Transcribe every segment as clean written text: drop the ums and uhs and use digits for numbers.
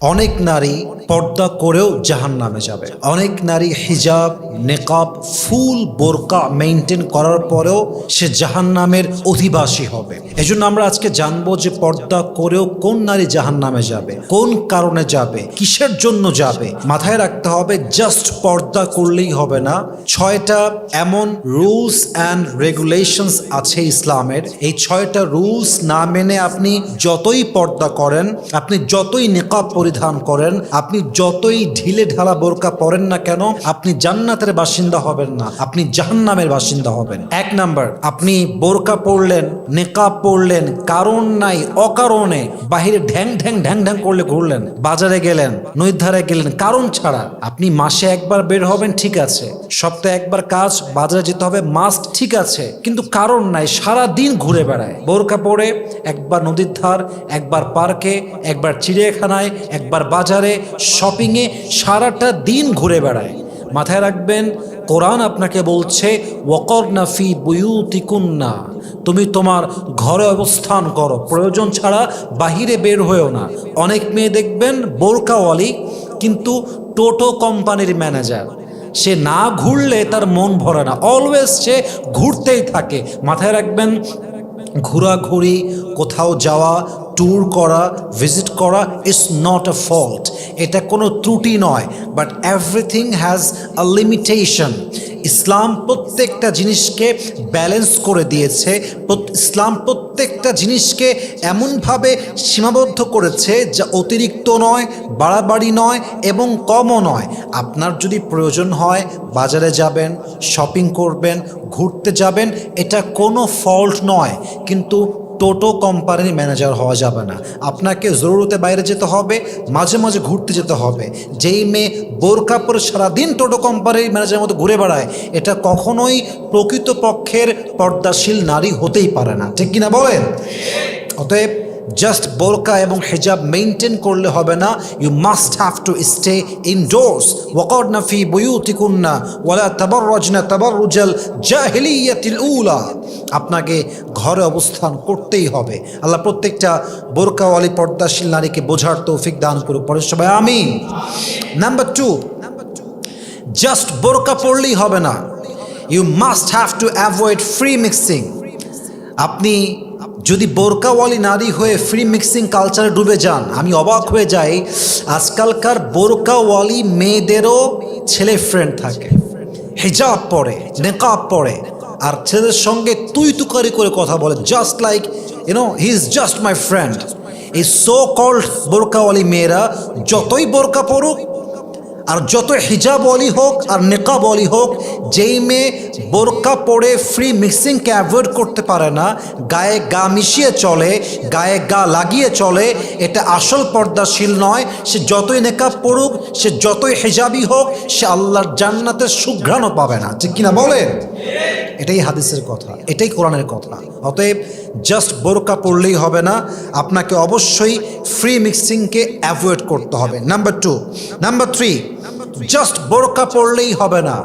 অনেক নারী পর্দা করেও জাহান্নামে যাবে। অনেক নারী হিজাব, নেকাব, ফুল বোরকা মেইনটেইন করার পরেও সে জাহান্নামের অধিবাসী হবে। এজন্য আমরা আজকে জানবো যে পর্দা করেও কোন নারী জাহান্নামে যাবে, কোন কারণে যাবে, কিসের জন্য যাবে। মাথায় রাখতে হবে জাস্ট পর্দা করলেই হবে না। 6টা এমন রুলস অ্যান্ড রেগুলেশনস আছে ইসলামের। এই 6টা রুলস না মেনে আপনি যতই পর্দা করেন, আপনি যতই নেকাব পরিধান করেন, আপনি যতই ঢিলে ঢালা বোরকা পরেন না কেন, আপনি জান্নাতের বাসিন্দা হবেন না, আপনি জাহান্নামের বাসিন্দা হবেন। 1 নাম্বার, আপনি বোরকা পরলেন, নেকাব পরলেন, কারণ নাই অকারণে বাহিরে ঢ্যাং ঢ্যাং ঢ্যাং ঢ্যাং করলে ঘুরলেন, বাজারে গেলেন, নদীর ধারে গেলেন, কারণ ছাড়া। আপনি মাসে একবার বের হবেন, ঠিক আছে, সপ্তাহে একবার কাজ, বাজারে যেতে হবে মাস্ট, ঠিক আছে, কিন্তু কারণ নাই, সারা দিন ঘুরে বেড়ায় বোরকা পরে। একবার নদীর ধার, একবার পার্কে, একবার চিড়িয়াখানায়, একবার বাজারে, শপিংয়ে, সারাটা দিন ঘুরে বেড়ায়। মাথায় রাখবেন, কোরআন আপনাকে বলছে ওয়াকরনা ফি বুয়ুতিকুন্না, তুমি তোমার ঘরে অবস্থান করো, প্রয়োজন ছাড়া বাহিরে বের হয়েও না। অনেক মেয়ে দেখবেন বোরকাওয়ালি কিন্তু টোটো কোম্পানির ম্যানেজার, সে না ঘুরলে তার মন ভরে না, অলওয়েজ সে ঘুরতেই থাকে। মাথায় রাখবেন, ঘোরাঘুরি, কোথাও যাওয়া, ট্যুর করা, ভিজিট করা ইজ নট আ ফল্ট, এটা কোনো ত্রুটি নয়, but everything has a limitation. Islam প্রত্যেকটা জিনিসকে ব্যালেন্স করে দিয়েছে। ইসলাম প্রত্যেকটা জিনিসকে এমনভাবে সীমাবদ্ধ করেছে যা অতিরিক্ত নয়, বাড়াবাড়ি নয় এবং কমও নয়। আপনার যদি প্রয়োজন হয় বাজারে যাবেন, শপিং করবেন, ঘুরতে যাবেন, এটা কোনো ফল্ট নয়, কিন্তু টোটো কোম্পানির ম্যানেজার হওয়া যাবে না। আপনাকে জরুরতে বাইরে যেতে হবে, মাঝে মাঝে ঘুরতে যেতে হবে। যেই মেয়ে বোরকা পরে সারাদিন টোটো কোম্পানির ম্যানেজারের মতো ঘুরে বেড়ায়, এটা কখনোই প্রকৃতপক্ষের পর্দাশীল নারী হতেই পারে না, ঠিক কিনা বলেন? অতএব জাস্ট বোরকা এবং হিজাব মেইনটেইন করলে হবে না, you must have to stay indoors. ওয়াকরনা ফি বুয়ুতিকুন্না ওয়ালা তাবাররাজনা তাবাররুজাল জাহিলিয়াতিল উলা, আপনাকে ঘরে অবস্থান করতেই হবে। আল্লাহ প্রত্যেকটা বোরকাওয়ালি পর্দাশীল নারীকে বোঝার তৌফিক দান করুক, পরে সবাই আমিন। নাম্বার 2, জাস্ট বোরকা পরলেই হবে না, you must have to avoid free mixing. আপনি যদি বোরকাওয়ালি নারী হয়ে ফ্রি মিক্সিং কালচারে ডুবে যান, আমি অবাক হয়ে যাই, আজকালকার বোরকাওয়ালি মেয়েদেরও ছেলে ফ্রেন্ড থাকে, হিজাব পরে, নেকাব পরে, আর ছেলেদের সঙ্গে তুই তুকারি করে কথা বলে, just like he is just my friend. এই সো কল্ড বোরকাওয়ালি মেয়েরা যতই বোরকা পড়ুক আর যত হিজাবওয়ালি হোক আর নেকাবওয়ালি হোক, যেই মেয়ে বোরকা পরে ফ্রি মিক্সিংকে অ্যাভয়েড করতে পারে না, গায়ে গা মিশিয়ে চলে, গায়ে গা লাগিয়ে চলে, এটা আসল পর্দাশীল নয়। সে যতই নেকাব পড়ুক, সে যতই হিজাবি হোক, সে আল্লাহর জান্নাতের সুঘ্রাণও পাবে না, ঠিক কিনা বলেন? এটাই হাদিসের কথা, এটাই কোরআনের কথা। অতএব জাস্ট বোরকা পড়লেই হবে না, আপনাকে অবশ্যই ফ্রি মিক্সিংকে অ্যাভয়েড করতে হবে। নাম্বার 2, নাম্বার 3, জাস্ট বোরকা পড়লেই হবে না,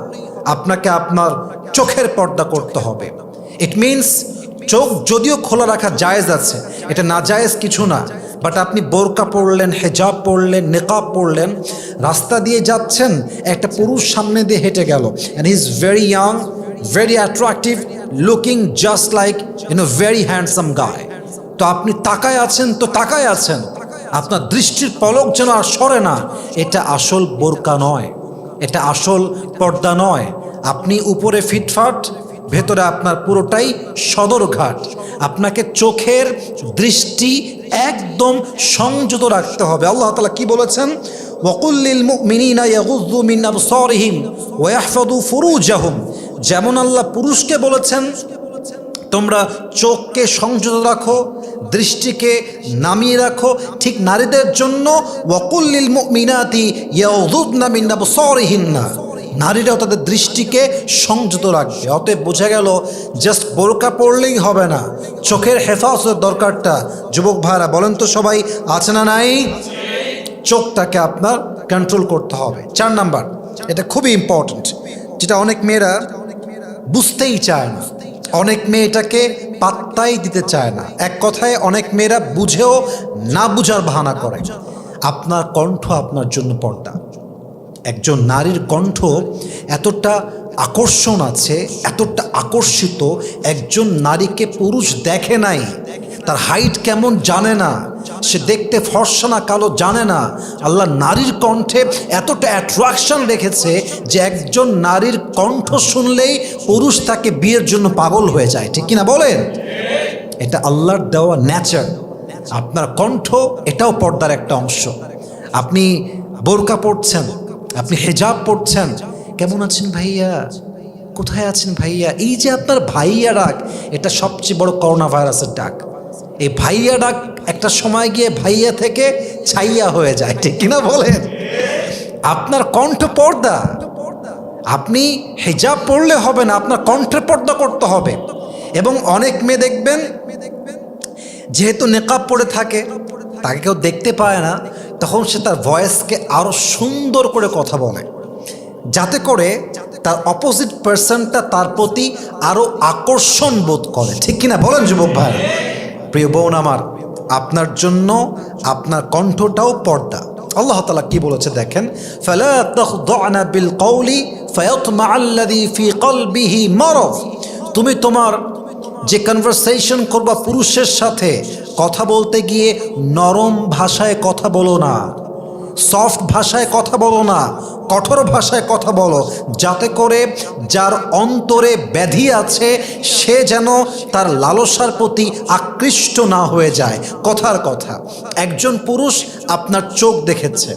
আপনাকে আপনার চোখের পর্দা করতে হবে। ইট মিনস চোখ যদিও খোলা রাখা জায়েজ আছে, এটা না জায়েজ কিছু না, বাট আপনি বোরকা পরলেন, হেজাব পরলেন, নেকাব পরলেন, রাস্তা দিয়ে যাচ্ছেন, একটা পুরুষ সামনে দিয়ে হেঁটে গেল, and he is very young, very attractive, looking just like very handsome guy, তো আপনি তাকায় আছেন, তো তাকায় আছেন, আপনার দৃষ্টির পলক যেন আর সরে না। এটা আসল বোরকা নয়, এটা আসল পর্দা নয়। আপনি উপরে ফিটফাট, ভেতরে আপনার পুরোটাই সদরঘাট। আপনাকে চোখের দৃষ্টি একদম সংযত রাখতে হবে। আল্লাহ তাআলা কি বলেছেন? ওয়াকুল লিল মুমিনিনা ইয়াগুযযু মিন আবসারিহিম ওয়া ইয়াহফাযু ফুরুজাহুম। যেমন আল্লাহ পুরুষকে বলেছেন তোমরা চোখকে সংযত রাখো, দৃষ্টিকে নামিয়ে রাখো, ঠিক নারীদের জন্য ওয়াকুল লিল মুমিনাতি ইয়াগুযযুনা মিন আবসারিহিন্না, নারীরাও তাদের দৃষ্টিকে সংযত রাখবে। অতএব বোঝা গেল জাস্ট বোরকা পরলেই হবে না, চোখের হেফাজতের দরকারটা। যুবক ভাইরা বলেন তো সবাই, আছে না নাই? চোখটাকে আপনার কন্ট্রোল করতে হবে। 4 নাম্বার, এটা খুবই ইম্পর্টেন্ট, যেটা অনেক মেয়েরা বুঝতেই চায় না, অনেক মেয়ে এটাকে পাত্তাই দিতে চায় না। এক কথায় অনেক মেয়েরা বুঝেও না বুঝার বাহানা করে। আপনার কণ্ঠ আপনার জন্য পর্দা। একজন নারীর কণ্ঠ এতটা আকর্ষণ আছে, এতটা আকর্ষিত, একজন নারীকে পুরুষ দেখে নাই, তার হাইট কেমন জানে না, সে দেখতে ফর্সা না কালো জানে না, আল্লাহ নারীর কণ্ঠে এতটা অ্যাট্রাকশন রেখেছে যে একজন নারীর কণ্ঠ শুনলেই পুরুষ তাকে বিয়ের জন্য পাগল হয়ে যায়। ঠিক কিনা বলেন? এটা আল্লাহর দেওয়া নেচার। আপনার কণ্ঠ এটাও পর্দার একটা অংশ। আপনি বোরকা পড়ছেন, আপনি হিজাব পড়ছেন, কেমন আছেন ভাইয়া, কোথায় আছেন ভাইয়া, এই যে আপনার ভাইয়া ডাক, এটা সবচেয়ে বড় করোনা ভাইরাসের ডাক। এই ভাইয়া ডাক একটা সময় গিয়ে ভাইয়া থেকে ছাইয়া হয়ে যায়। ঠিক কিনা বলেন? আপনার কণ্ঠ পর্দা। আপনি হিজাব পড়লে হবে না, আপনার কণ্ঠের পর্দা করতে হবে। এবং অনেক মেয়ে দেখবেন যেহেতু নেকাব পরে থাকে, তাকে কেউ দেখতে পায় না, তখন সে তার ভয়েসকে আরও সুন্দর করে কথা বলে, যাতে করে তার অপোজিট পার্সনটা তার প্রতি আরও আকর্ষণ বোধ করে। ঠিক কিনা বলেন যুবক ভাই? প্রিয় বোন আমার, আপনার জন্য আপনার কণ্ঠটাও পর্দা। আল্লাহ তাআলা কি বলেছে দেখেন, ফালা তাখদা'না বিল কওলি ফায়াতমা'আল্লাযী ফী কলবিহি মারাদ। তুমি তোমার যে কনভারসেশন করবা পুরুষের সাথে, কথা বলতে গিয়ে নরম ভাষায় কথা বলো না, সফট ভাষায় কথা বলো না, কঠোর ভাষায় কথা বলো, যাতে করে যার অন্তরে ব্যাধি আছে সে যেন তার লালসার প্রতি আকৃষ্ট না হয়ে যায়। কথার কথা, একজন পুরুষ আপনার চোখ দেখেছে,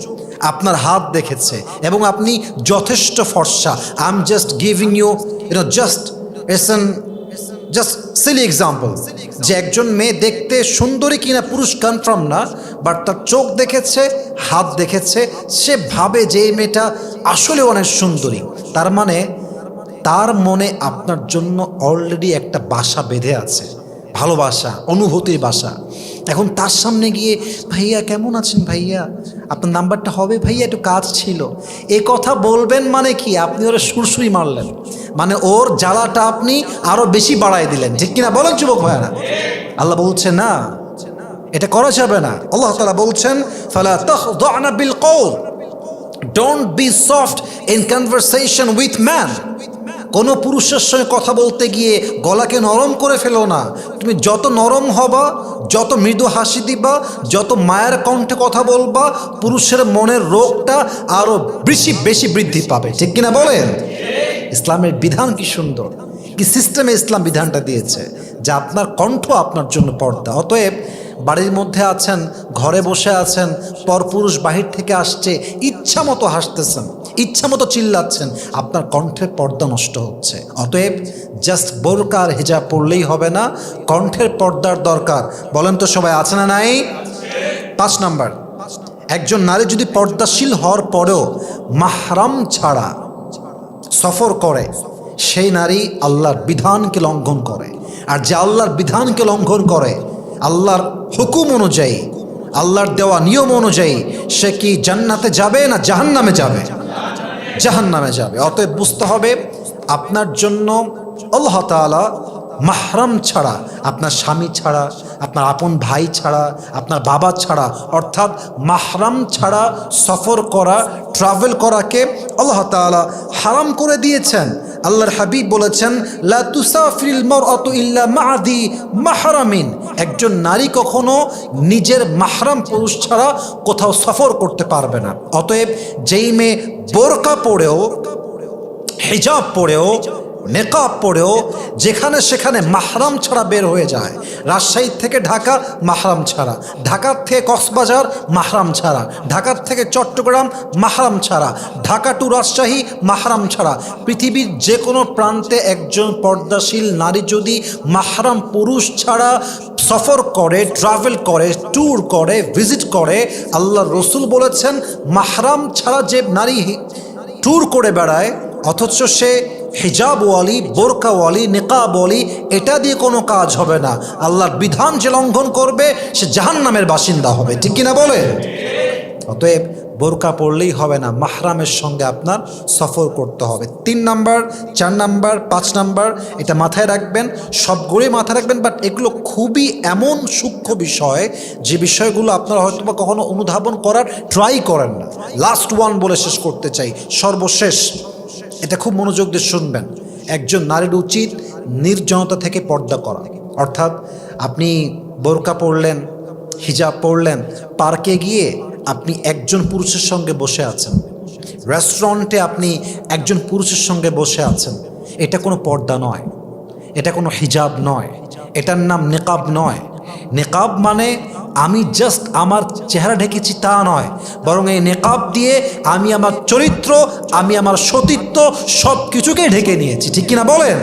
আপনার হাত দেখেছে, এবং আপনি যথেষ্ট ফর্সা। I am just giving you just silly example, যে একজন মেয়ে দেখতে সুন্দরী কিনা পুরুষ কনফার্ম না, বাট তার চোখ দেখেছে, হাত দেখেছে, সে ভাবে যে এই মেয়েটা আসলে অনেক সুন্দরী। তার মানে তার মনে আপনার জন্য অলরেডি একটা বাসা বেঁধে আছে, ভালোবাসা, অনুভূতির বাসা। এখন তার সামনে গিয়ে ভাইয়া কেমন আছেন ভাইয়া, আপনার নাম্বারটা হবে ভাইয়া, একটু কাজ ছিল, এ কথা বলবেন মানে কি? আপনি ওরা সুরসুরি মারলেন, মানে ওর জ্বালাটা আপনি আরো বেশি বাড়াই দিলেন। ঠিক কিনা বলেন যুবক ভাইয়ারা? আল্লাহ বলছে না, এটা করা যাবে না। আল্লাহ তাআলা বলছেন ফালা তাখদা'না বিল কওল, don't be soft in conversation with man. কোনো পুরুষের সঙ্গে কথা বলতে গিয়ে গলাকে নরম করে ফেলো না। তুমি যত নরম হবা, যত মৃদু হাসি দিবা, যত মায়ের কণ্ঠে কথা বলবা, পুরুষের মনের রোগটা আরো বেশি বৃদ্ধি পাবে। ঠিক কিনা বলেন? ইসলামের বিধান কি সুন্দর, কি সিস্টেমে ইসলাম বিধানটা দিয়েছে, যে আপনার কণ্ঠ আপনার জন্য পর্দা। অতএব বাড়ির মধ্যে আছেন, ঘরে বসে আছেন, পরপুরুষ বাহির থেকে আসছে, ইচ্ছা মতো হাসতেছেন, ইচ্ছা মতো চিল্লাচ্ছেন, আপনার কণ্ঠের পর্দা নষ্ট হচ্ছে। অতএব জাস্ট বোরকা আর হিজাব পড়লেই হবে না, কণ্ঠের পর্দার দরকার। বলেন তো সবাই, আছে না নাই? 5 নাম্বার, একজন নারী যদি পর্দাশীল হওয়ার পরেও মাহরাম ছাড়া সফর করে, সেই নারী আল্লাহর বিধানকে লঙ্ঘন করে। আর যে আল্লাহর বিধানকে লঙ্ঘন করে, আল্লাহর হুকুম অনুযায়ী, আল্লাহর দেওয়া নিয়ম অনুযায়ী, সে কি জান্নাতে যাবে না জাহান্নামে যাবে? জাহান্নামে যাবে। অতএব বুঝতে হবে, আপনার জন্য আল্লাহ তাআলা মাহরাম ছাড়া, আপনার স্বামী ছাড়া, আপনার আপন ভাই ছাড়া, আপনার বাবা ছাড়া, অর্থাৎ মাহরাম ছাড়া সফর করা, ট্রাভেল করাকে আল্লাহ তাআলা হারাম করে দিয়েছেন। আল্লাহর হাবিব বলেছেন, লা তুসাফিরিল মারআতু ইল্লা মা'a যি মাহরামিন। একজন নারী কখনো নিজের মাহরাম পুরুষ ছাড়া কোথাও সফর করতে পারবে না। অতএব যেই মেয়ে বোরকা পরেও, হিজাব পরেও, নেকাব পরেও যেখানে সেখানে মাহরাম ছাড়া বের হয়ে যায়, রাজশাহী থেকে ঢাকা মাহরাম ছাড়া, ঢাকার থেকে কক্সবাজার মাহরাম ছাড়া, ঢাকার থেকে চট্টগ্রাম মাহরাম ছাড়া, ঢাকা টু রাজশাহী মাহরাম ছাড়া, পৃথিবীর যে কোনো প্রান্তে একজন পর্দাশীল নারী যদি মাহরাম পুরুষ ছাড়া সফর করে, ট্রাভেল করে, ট্যুর করে, ভিজিট করে, আল্লাহ রসুল বলেছেন মাহরাম ছাড়া যে নারী ট্যুর করে বেড়ায়, অথচ সে হিজাবওয়ালি, বোরকাওয়ালি, নিকাবওয়ালি, এটা দিয়ে কোনো কাজ হবে না। আল্লাহর বিধান যে লঙ্ঘন করবে সে জাহান্নামের বাসিন্দা হবে। ঠিক কিনা বলে? অতএব বোরকা পরলেই হবে না, মাহরামের সঙ্গে আপনার সফর করতে হবে। 3 নাম্বার, 4 নাম্বার, 5 নাম্বার, এটা মাথায় রাখবেন, সবগুলোই মাথায় রাখবেন। বাট এগুলো খুবই এমন সূক্ষ্ম বিষয় যে বিষয়গুলো আপনারা হয়তো বা কখনো অনুধাবন করার ট্রাই করেন না। লাস্ট ওয়ান বলে শেষ করতে চাই, সর্বশেষ, এটা খুব মনোযোগ দিয়ে শুনবেন। একজন নারীর উচিত নির্জনতা থেকে পর্দা করা। অর্থাৎ আপনি বোরকা পরলেন, হিজাব পরলেন, পার্কে গিয়ে আপনি একজন পুরুষের সঙ্গে বসে আছেন, রেস্টুরেন্টে আপনি একজন পুরুষের সঙ্গে বসে আছেন, এটা কোনো পর্দা নয়, এটা কোনো হিজাব নয়, এটার নাম নেকাব নয়। নেকাব মানে আমি জাস্ট আমার চেহারা ঢেকেছি তা নয়, বরং এই নেকাব দিয়ে আমি আমার চরিত্র, আমি আমার সতীত্ব সব কিছুকেই ঢেকে নিয়েছি। ঠিক কিনা বলেন?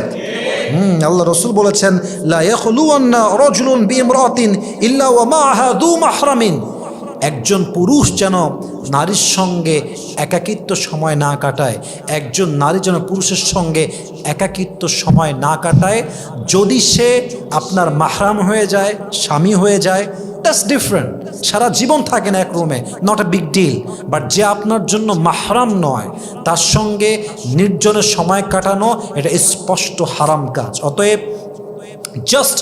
আল্লাহ রসুল বলেছেন, লা ইয়াখলুওয়ান্না রাজুলুন বিইমরাতিন ইল্লা ওয়া মাআহা যু মাহরামিন। একজন পুরুষ যেন নারীর সঙ্গে একাকিত্ব সময় না কাটায়, একজন নারী যেন পুরুষের সঙ্গে একাকিত্ব সময় না কাটায় যদি সে আপনার মাহরাম হয়ে যায়, স্বামী হয়ে যায়, দ্যাটস ডিফারেন্ট। সারা জীবন থাকে না এক রুমে, not a big deal. But যে আপনার জন্য মাহরাম নয়, তার সঙ্গে নির্জনের সময় কাটানো এটা স্পষ্ট হারাম কাজ। অতএব জাস্ট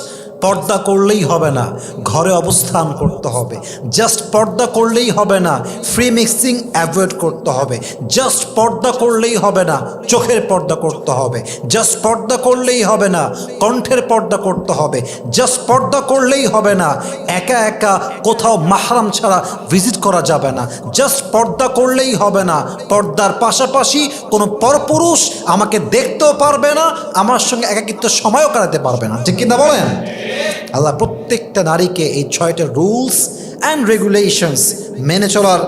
পর্দা করলেই হবে না, ঘরে অবস্থান করতে হবে। জাস্ট পর্দা করলেই হবে না, ফ্রি মিক্সিং অ্যাভয়েড করতে হবে। জাস্ট পর্দা করলেই হবে না, চোখের পর্দা করতে হবে। জাস্ট পর্দা করলেই হবে না, কণ্ঠের পর্দা করতে হবে। জাস্ট পর্দা করলেই হবে না, একা একা কোথাও মাহরাম ছাড়া ভিজিট করা যাবে না। জাস্ট পর্দা করলেই হবে না, পর্দার পাশাপাশি কোনো পরপুরুষ আমাকে দেখতেও পারবে না, আমার সঙ্গে একাকিত্ব সময়ও কাটাতে পারবে না। ঠিক কিনা বলেন? আল্লাহ প্রত্যেকটা নারীকে এই 6টা রুলস অ্যান্ড রেগুলেশনস মেনে চলার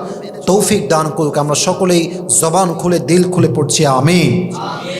তৌফিক দান করুক। আমরা সকলেই জবান খুলে দিল খুলে পড়ছি আমিন।